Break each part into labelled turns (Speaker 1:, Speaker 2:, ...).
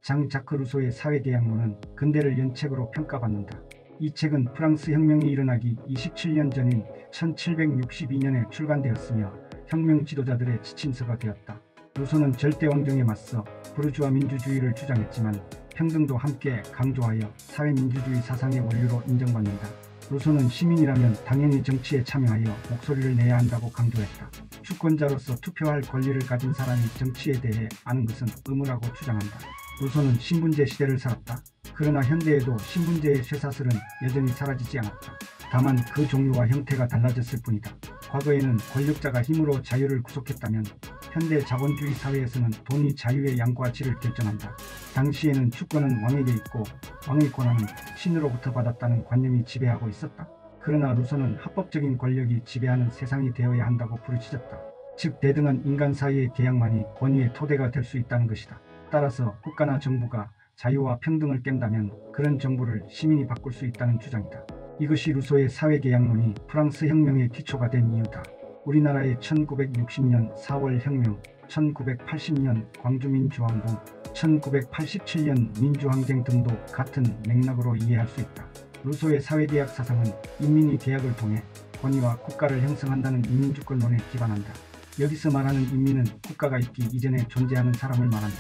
Speaker 1: 장 자크 루소의 사회계약론은 근대를 연책으로 평가받는다. 이 책은 프랑스 혁명이 일어나기 27년 전인 1762년에 출간되었으며 혁명 지도자들의 지침서가 되었다. 루소는 절대왕정에 맞서 부르주아 민주주의를 주장했지만 평등도 함께 강조하여 사회민주주의 사상의 원류로 인정받는다. 루소는 시민이라면 당연히 정치에 참여하여 목소리를 내야 한다고 강조했다. 주권자로서 투표할 권리를 가진 사람이 정치에 대해 아는 것은 의무라고 주장한다. 루소는 신분제 시대를 살았다. 그러나 현대에도 신분제의 쇠사슬은 여전히 사라지지 않았다. 다만 그 종류와 형태가 달라졌을 뿐이다. 과거에는 권력자가 힘으로 자유를 구속했다면 현대 자본주의 사회에서는 돈이 자유의 양과 질을 결정한다. 당시에는 주권은 왕에게 있고 왕의 권한은 신으로부터 받았다는 관념이 지배하고 있었다. 그러나 루소는 합법적인 권력이 지배하는 세상이 되어야 한다고 부르짖었다. 즉 대등한 인간 사이의 계약만이 권위의 토대가 될 수 있다는 것이다. 따라서 국가나 정부가 자유와 평등을 깬다면 그런 정부를 시민이 바꿀 수 있다는 주장이다. 이것이 루소의 사회계약론이 프랑스 혁명의 기초가 된 이유다. 우리나라의 1960년 4월 혁명, 1980년 광주민주항공, 1987년 민주항쟁 등도 같은 맥락으로 이해할 수 있다. 루소의 사회계약 사상은 인민이 계약을 통해 권위와 국가를 형성한다는 인민주권론에 기반한다. 여기서 말하는 인민은 국가가 있기 이전에 존재하는 사람을 말한다.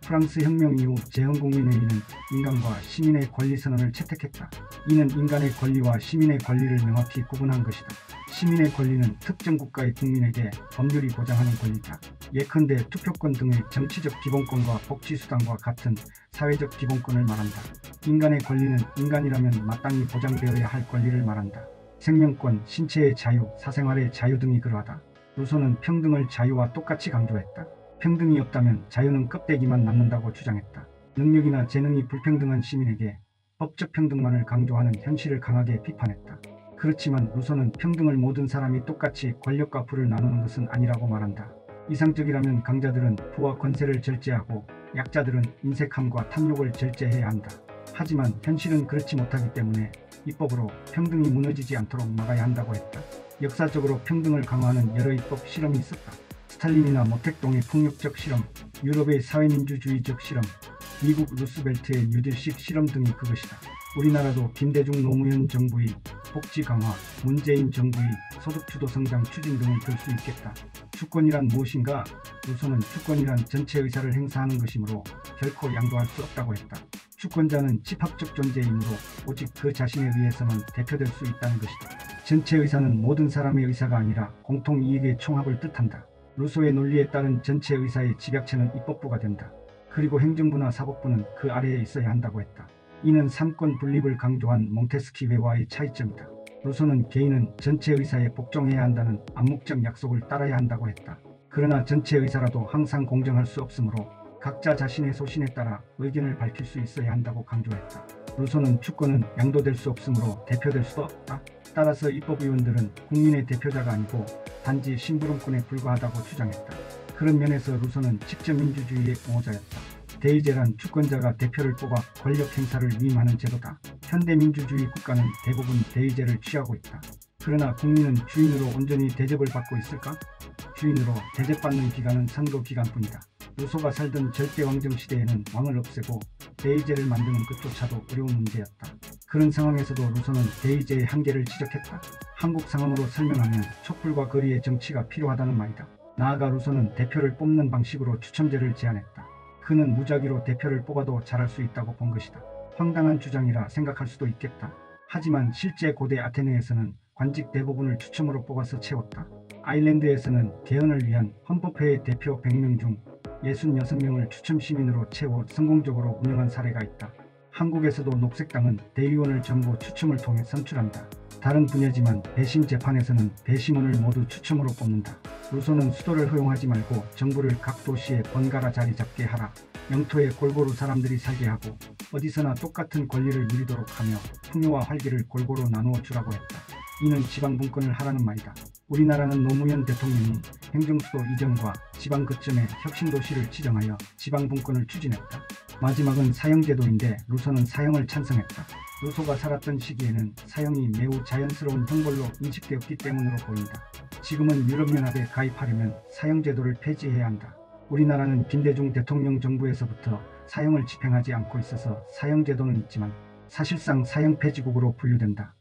Speaker 1: 프랑스 혁명 이후 제헌국민회의는 인간과 시민의 권리선언을 채택했다. 이는 인간의 권리와 시민의 권리를 명확히 구분한 것이다. 시민의 권리는 특정 국가의 국민에게 법률이 보장하는 권리다. 예컨대 투표권 등의 정치적 기본권과 복지수당과 같은 사회적 기본권을 말한다. 인간의 권리는 인간이라면 마땅히 보장되어야 할 권리를 말한다. 생명권, 신체의 자유, 사생활의 자유 등이 그러하다. 루소는 평등을 자유와 똑같이 강조했다. 평등이 없다면 자유는 껍데기만 남는다고 주장했다. 능력이나 재능이 불평등한 시민에게 법적 평등만을 강조하는 현실을 강하게 비판했다. 그렇지만 루소는 평등을 모든 사람이 똑같이 권력과 부를 나누는 것은 아니라고 말한다. 이상적이라면 강자들은 부와 권세를 절제하고 약자들은 인색함과 탐욕을 절제해야 한다. 하지만 현실은 그렇지 못하기 때문에 입법으로 평등이 무너지지 않도록 막아야 한다고 했다. 역사적으로 평등을 강화하는 여러 입법 실험이 있었다. 스탈린이나 모택동의 폭력적 실험, 유럽의 사회민주주의적 실험, 미국 루스벨트의 뉴딜식 실험 등이 그것이다. 우리나라도 김대중 노무현 정부의 복지 강화, 문재인 정부의 소득주도 성장 추진 등을 들 수 있겠다. 주권이란 무엇인가? 루소는 주권이란 전체 의사를 행사하는 것이므로 결코 양도할 수 없다고 했다. 주권자는 집합적 존재이므로 오직 그 자신에 의해서만 대표될 수 있다는 것이다. 전체 의사는 모든 사람의 의사가 아니라 공통이익의 총합을 뜻한다. 루소의 논리에 따른 전체 의사의 집약체는 입법부가 된다. 그리고 행정부나 사법부는 그 아래에 있어야 한다고 했다. 이는 삼권 분립을 강조한 몽테스키웨와의 차이점이다. 루소는 개인은 전체 의사에 복종해야 한다는 암묵적 약속을 따라야 한다고 했다. 그러나 전체 의사라도 항상 공정할 수 없으므로 각자 자신의 소신에 따라 의견을 밝힐 수 있어야 한다고 강조했다. 루소는 주권은 양도될 수 없으므로 대표될 수도 없다. 따라서 입법위원들은 국민의 대표자가 아니고 단지 심부름꾼에 불과하다고 주장했다. 그런 면에서 루소는 직접 민주주의의 옹호자였다. 대의제란 주권자가 대표를 뽑아 권력 행사를 위임하는 제도다. 현대 민주주의 국가는 대부분 대의제를 취하고 있다. 그러나 국민은 주인으로 온전히 대접을 받고 있을까? 주인으로 대접받는 기간은 선거 기간뿐이다. 루소가 살던 절대왕정 시대에는 왕을 없애고 대의제를 만드는 것조차도 어려운 문제였다. 그런 상황에서도 루소는 대의제의 한계를 지적했다. 한국 상황으로 설명하면 촛불과 거리의 정치가 필요하다는 말이다. 나아가 루소는 대표를 뽑는 방식으로 추첨제를 제안했다. 그는 무작위로 대표를 뽑아도 잘할 수 있다고 본 것이다. 황당한 주장이라 생각할 수도 있겠다. 하지만 실제 고대 아테네에서는 관직 대부분을 추첨으로 뽑아서 채웠다. 아일랜드에서는 개헌을 위한 헌법회의 대표 100명 중 66명을 추첨 시민으로 채워 성공적으로 운영한 사례가 있다. 한국에서도 녹색당은 대의원을 전부 추첨을 통해 선출한다. 다른 분야지만 배심 재판에서는 배심원을 모두 추첨으로 뽑는다. 루소는 수도를 허용하지 말고 정부를 각 도시에 번갈아 자리 잡게 하라. 영토에 골고루 사람들이 살게 하고 어디서나 똑같은 권리를 누리도록 하며 풍요와 활기를 골고루 나누어 주라고 했다. 이는 지방분권을 하라는 말이다. 우리나라는 노무현 대통령이 행정수도 이전과 지방 거점에 혁신도시를 지정하여 지방분권을 추진했다. 마지막은 사형제도인데 루소는 사형을 찬성했다. 루소가 살았던 시기에는 사형이 매우 자연스러운 형벌로 인식되었기 때문으로 보인다. 지금은 유럽연합에 가입하려면 사형제도를 폐지해야 한다. 우리나라는 김대중 대통령 정부에서부터 사형을 집행하지 않고 있어서 사형제도는 있지만 사실상 사형폐지국으로 분류된다.